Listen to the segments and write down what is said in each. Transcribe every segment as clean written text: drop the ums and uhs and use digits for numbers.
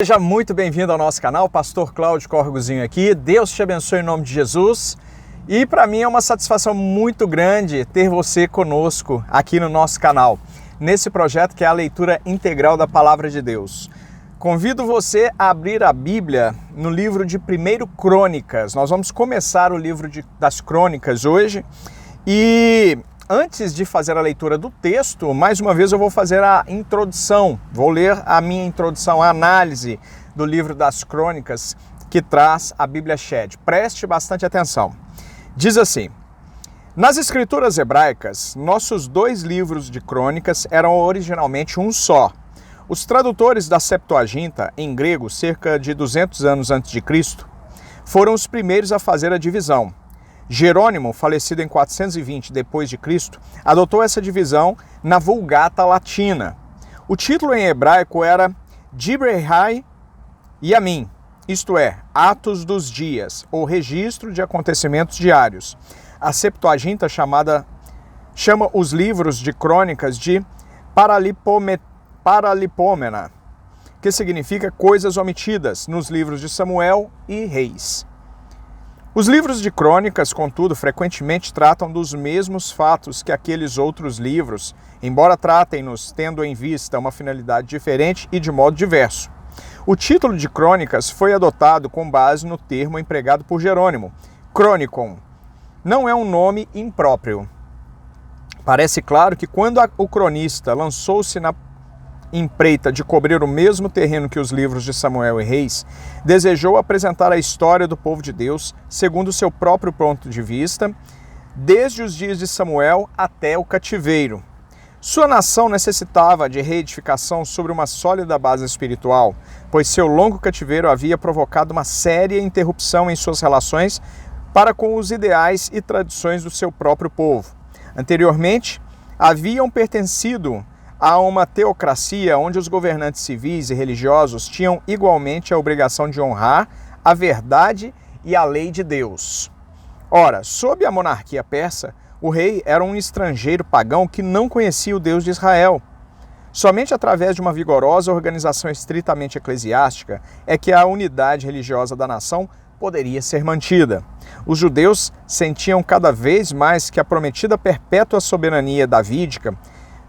Seja muito bem-vindo ao nosso canal, Pastor Cláudio Corgozinho aqui. Deus te abençoe em nome de Jesus. E para mim é uma satisfação muito grande ter você conosco aqui no nosso canal, nesse projeto que é a leitura integral da Palavra de Deus. Convido você a abrir a Bíblia no livro de 1 Crônicas. Nós vamos começar o livro das Crônicas hoje e antes de fazer a leitura do texto, mais uma vez eu vou fazer a introdução, vou ler a minha introdução, a análise do livro das Crônicas que traz a Bíblia Shed. Preste bastante atenção. Diz assim: nas escrituras hebraicas, nossos dois livros de crônicas eram originalmente um só. Os tradutores da Septuaginta, em grego, cerca de 200 anos antes de Cristo, foram os primeiros a fazer a divisão. Jerônimo, falecido em 420 depois de Cristo, adotou essa divisão na Vulgata Latina. O título em hebraico era Divrei Yamim, isto é, Atos dos Dias, ou Registro de Acontecimentos Diários. A Septuaginta chama os livros de crônicas de Paralipômena, que significa coisas omitidas nos livros de Samuel e Reis. Os livros de crônicas, contudo, frequentemente tratam dos mesmos fatos que aqueles outros livros, embora tratem-nos tendo em vista uma finalidade diferente e de modo diverso. O título de crônicas foi adotado com base no termo empregado por Jerônimo, Chronicon. Não é um nome impróprio. Parece claro que quando o cronista lançou-se na empreita de cobrir o mesmo terreno que os livros de Samuel e Reis, desejou apresentar a história do povo de Deus segundo o seu próprio ponto de vista, desde os dias de Samuel até o cativeiro. Sua nação necessitava de reedificação sobre uma sólida base espiritual, pois seu longo cativeiro havia provocado uma séria interrupção em suas relações para com os ideais e tradições do seu próprio povo. Anteriormente, haviam pertencido a uma teocracia onde os governantes civis e religiosos tinham igualmente a obrigação de honrar a verdade e a lei de Deus. Ora, sob a monarquia persa, o rei era um estrangeiro pagão que não conhecia o Deus de Israel. Somente através de uma vigorosa organização estritamente eclesiástica é que a unidade religiosa da nação poderia ser mantida. Os judeus sentiam cada vez mais que a prometida perpétua soberania davídica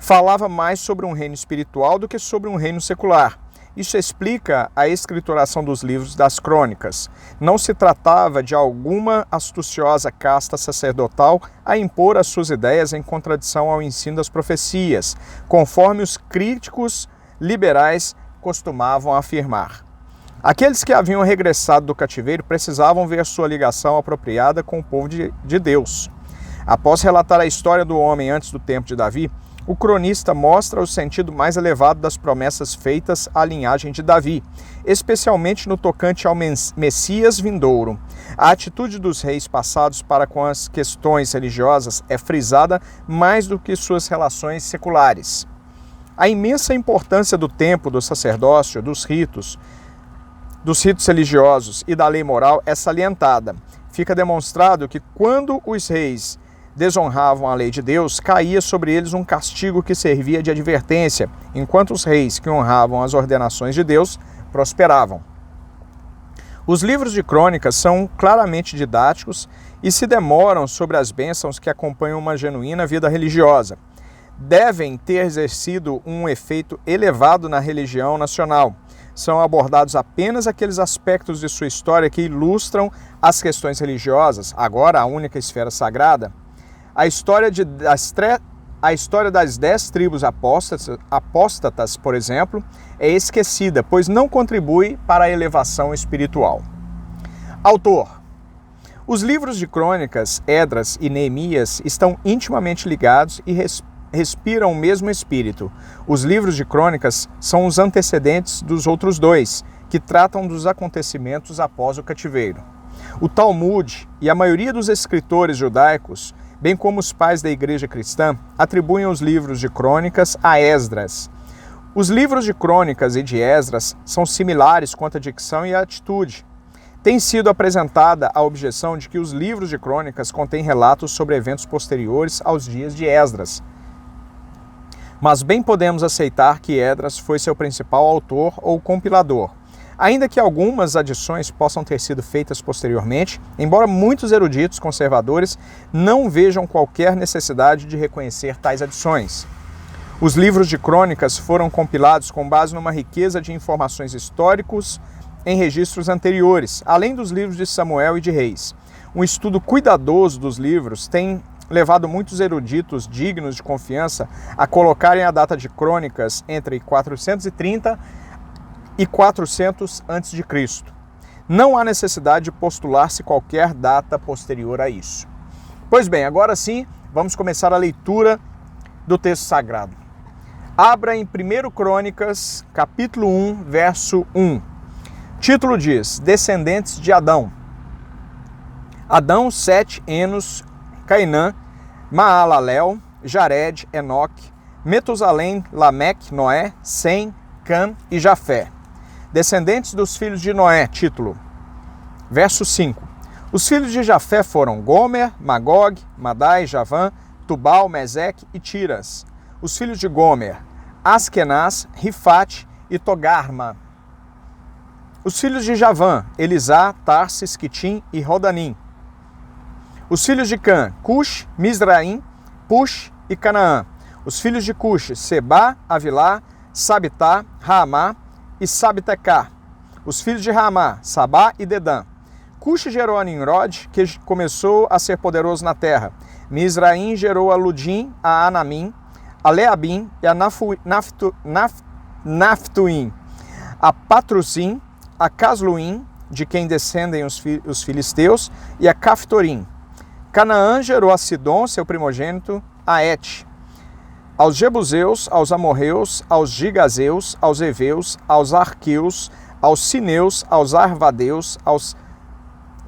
falava mais sobre um reino espiritual do que sobre um reino secular. Isso explica a escrituração dos livros das crônicas. Não se tratava de alguma astuciosa casta sacerdotal a impor as suas ideias em contradição ao ensino das profecias, conforme os críticos liberais costumavam afirmar. Aqueles que haviam regressado do cativeiro precisavam ver sua ligação apropriada com o povo de Deus. Após relatar a história do homem antes do tempo de Davi, o cronista mostra o sentido mais elevado das promessas feitas à linhagem de Davi, especialmente no tocante ao Messias vindouro. A atitude dos reis passados para com as questões religiosas é frisada mais do que suas relações seculares. A imensa importância do tempo, do sacerdócio, dos ritos religiosos e da lei moral é salientada. Fica demonstrado que quando os reis desonravam a lei de Deus, caía sobre eles um castigo que servia de advertência, enquanto os reis que honravam as ordenações de Deus prosperavam. Os livros de crônicas são claramente didáticos e se demoram sobre as bênçãos que acompanham uma genuína vida religiosa. Devem ter exercido um efeito elevado na religião nacional. São abordados apenas aqueles aspectos de sua história que ilustram as questões religiosas, agora a única esfera sagrada. A história das 10 tribos apóstatas, por exemplo, é esquecida, pois não contribui para a elevação espiritual. Autor: os livros de crônicas, Esdras e Neemias, estão intimamente ligados e respiram o mesmo espírito. Os livros de crônicas são os antecedentes dos outros dois, que tratam dos acontecimentos após o cativeiro. O Talmud e a maioria dos escritores judaicos, bem como os pais da igreja cristã, atribuem os livros de crônicas a Esdras. Os livros de crônicas e de Esdras são similares quanto à dicção e à atitude. Tem sido apresentada a objeção de que os livros de crônicas contêm relatos sobre eventos posteriores aos dias de Esdras. Mas bem podemos aceitar que Esdras foi seu principal autor ou compilador. Ainda que algumas adições possam ter sido feitas posteriormente, embora muitos eruditos conservadores não vejam qualquer necessidade de reconhecer tais adições. Os livros de crônicas foram compilados com base numa riqueza de informações históricos em registros anteriores, além dos livros de Samuel e de Reis. Um estudo cuidadoso dos livros tem levado muitos eruditos dignos de confiança a colocarem a data de crônicas entre 430 e 400 a.C. Não há necessidade de postular-se qualquer data posterior a isso. Pois bem, agora sim, vamos começar a leitura do texto sagrado. Abra em 1 Crônicas, capítulo 1, verso 1. Título diz: Descendentes de Adão. Adão, Sete, Enos, Cainã, Maalalel, Jared, Enoque, Metusalém, Lameque, Noé, Sem, Cã e Jafé. Descendentes dos filhos de Noé, título. Verso 5. Os filhos de Jafé foram Gomer, Magog, Madai, Javã, Tubal, Meseque e Tiras. Os filhos de Gomer, Askenaz, Rifate e Togarma. Os filhos de Javã, Elisá, Tarsis, Quitim e Rodanim. Os filhos de Cã, Cush, Mizraim, Push e Canaã. Os filhos de Cush, Sebá, Avilá, Sabitá, Raamá e Sabtecá. Os filhos de Raamá, Sabá e Dedã. Cush gerou a Nimrod, que começou a ser poderoso na terra. Mizraim gerou a Ludim, a Anamim, a Leabim e a Naftuim, a Patrusim, a Casluim, de quem descendem os filisteus, e a Caftorim. Canaã gerou a Sidom, seu primogênito, a Et, aos Jebuseus, aos Amorreus, aos Gigazeus, aos Eveus, aos Arqueus, aos Sineus, aos Arvadeus, aos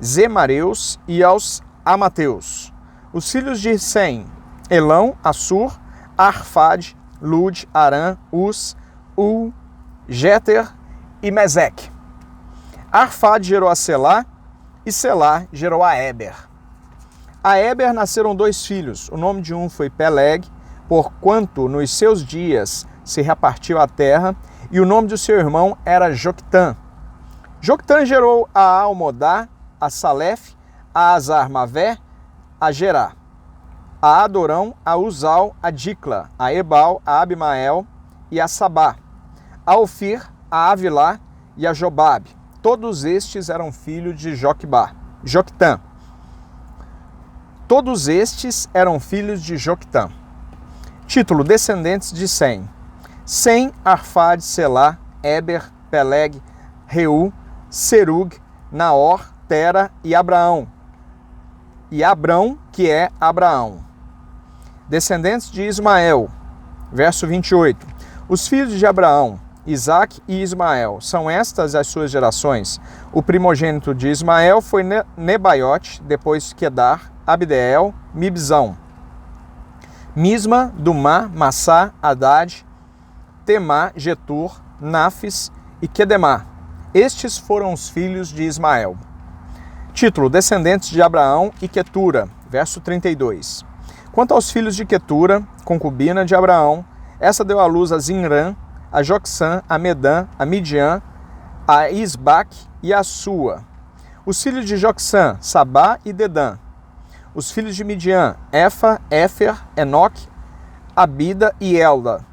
Zemareus e aos Amateus. Os filhos de Sem, Elão, Assur, Arfad, Lud, Arã, Us, Ul, Jeter e Meseque. Arfad gerou a Selá e Selá gerou a Eber. A Eber nasceram 2 filhos. O nome de um foi Peleg, porquanto nos seus dias se repartiu a terra, e o nome do seu irmão era Joctã. Joctã gerou a Almodá, a Salef, a Azarmavé, a Gerá, a Adorão, a Uzal, a Dicla, a Ebal, a Abimael e a Sabá, a Ofir, a Avilá e a Jobabe. Todos estes eram filhos de Joctã. Todos estes eram filhos de Joctã. Título: Descendentes de Sem. Sem, Arfad, Selá, Eber, Peleg, Reu, Serug, Naor, Tera e Abraão. E Abrão, que é Abraão. Descendentes de Ismael. Verso 28. Os filhos de Abraão, Isaque e Ismael. São estas as suas gerações. O primogênito de Ismael foi Nebaiote, depois Quedar, Abdeel, Mibzão, Misma, Dumá, Massá, Haddad, Temá, Getur, Nafis e Quedemá. Estes foram os filhos de Ismael. Título: Descendentes de Abraão e Quetura. Verso 32. Quanto aos filhos de Quetura, concubina de Abraão, essa deu à luz a Zinrã, a Jocsã, a Medã, a Midian, a Isbaque e a Sua. Os filhos de Jocsã, Sabá e Dedã. Os filhos de Midian, Efa, Éfer, Enoque, Abida e Elda.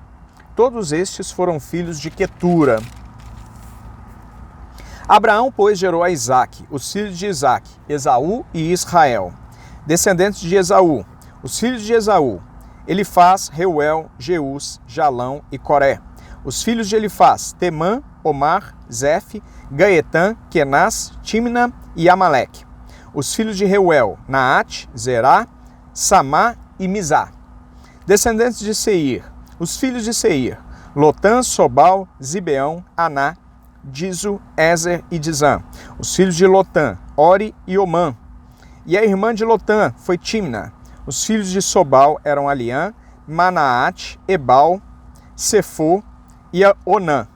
Todos estes foram filhos de Quetura. Abraão, pois, gerou a Isaque, os filhos de Isaque, Esaú e Israel. Descendentes de Esaú, os filhos de Esaú, Elifaz, Reuel, Jeus, Jalão e Coré. Os filhos de Elifaz, Temã, Omar, Zefe, Gaetã, Kenaz, Timna e Amaleque. Os filhos de Reuel, Naate, Zerá, Samá e Mizá. Descendentes de Seir, os filhos de Seir, Lotã, Sobal, Zibeão, Aná, Dizo, Ezer e Dizã. Os filhos de Lotã, Ori e Omã. E a irmã de Lotã foi Timna. Os filhos de Sobal eram Aliã, Manaate, Ebal, Sefô e Onã.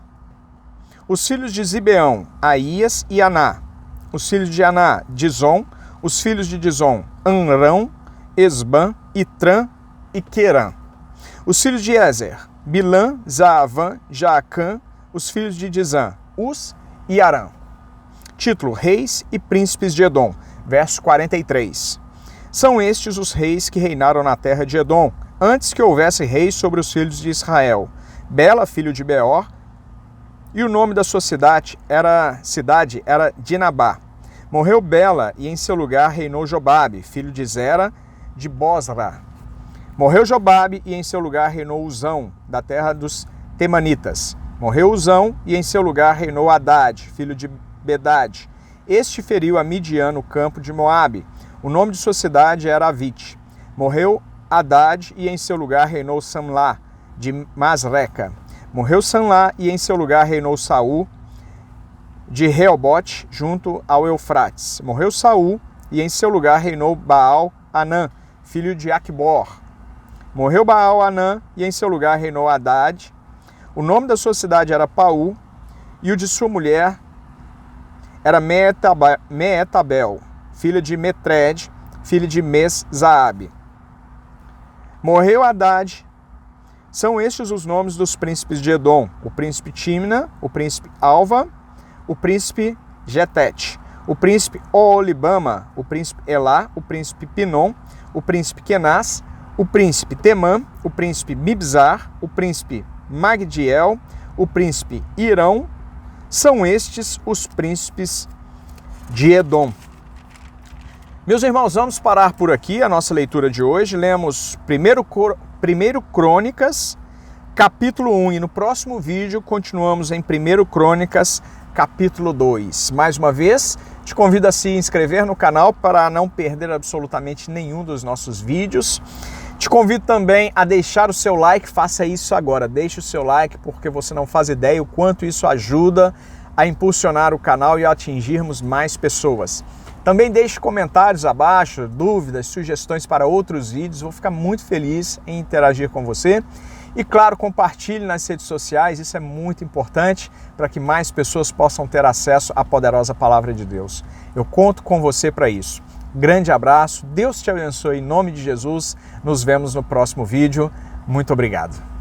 Os filhos de Zibeão, Aías e Aná. Os filhos de Aná, Dizon. Os filhos de Dizon, Anrão, Esbã, Itrã e Querã. Os filhos de Ezer, Bilã, Zaavã, Jaacã. Os filhos de Dizã, Us e Arã. Título: Reis e Príncipes de Edom, verso 43. São estes os reis que reinaram na terra de Edom, antes que houvesse reis sobre os filhos de Israel. Bela, filho de Beor, e o nome da sua cidade era Dinabá. Morreu Bela, e em seu lugar reinou Jobabe, filho de Zera, de Bosra. Morreu Jobabe, e em seu lugar reinou Uzão, da terra dos Temanitas. Morreu Uzão, e em seu lugar reinou Haddad, filho de Bedade. Este feriu a Midian no campo de Moabe. O nome de sua cidade era Avite. Morreu Haddad, e em seu lugar reinou Samlá, de Masreca. Morreu Samlá, e em seu lugar reinou Saul, de Reobote, junto ao Eufrates. Morreu Saul, e em seu lugar reinou Baal-Anã, filho de Acbor. Morreu Baal-Anã, e em seu lugar reinou Haddad. O nome da sua cidade era Paú, e o de sua mulher era Meetabel, filha de Metred, filho de Mes-Zaabe. Morreu Haddad. São estes os nomes dos príncipes de Edom: o príncipe Timna, o príncipe Alva, o príncipe Getete, o príncipe Oolibama, o príncipe Elá, o príncipe Pinom, o príncipe Kenaz, o príncipe Temã, o príncipe Mibzar, o príncipe Magdiel, o príncipe Irão. São estes os príncipes de Edom. Meus irmãos, vamos parar por aqui a nossa leitura de hoje. Lemos 1 Crônicas, capítulo 1, e no próximo vídeo continuamos em 1 Crônicas, capítulo 2. Mais uma vez, te convido a se inscrever no canal para não perder absolutamente nenhum dos nossos vídeos. Te convido também a deixar o seu like, faça isso agora. Deixe o seu like porque você não faz ideia o quanto isso ajuda a impulsionar o canal e a atingirmos mais pessoas. Também deixe comentários abaixo, dúvidas, sugestões para outros vídeos. Vou ficar muito feliz em interagir com você. E claro, compartilhe nas redes sociais, isso é muito importante para que mais pessoas possam ter acesso à poderosa palavra de Deus. Eu conto com você para isso. Grande abraço, Deus te abençoe em nome de Jesus. Nos vemos no próximo vídeo. Muito obrigado.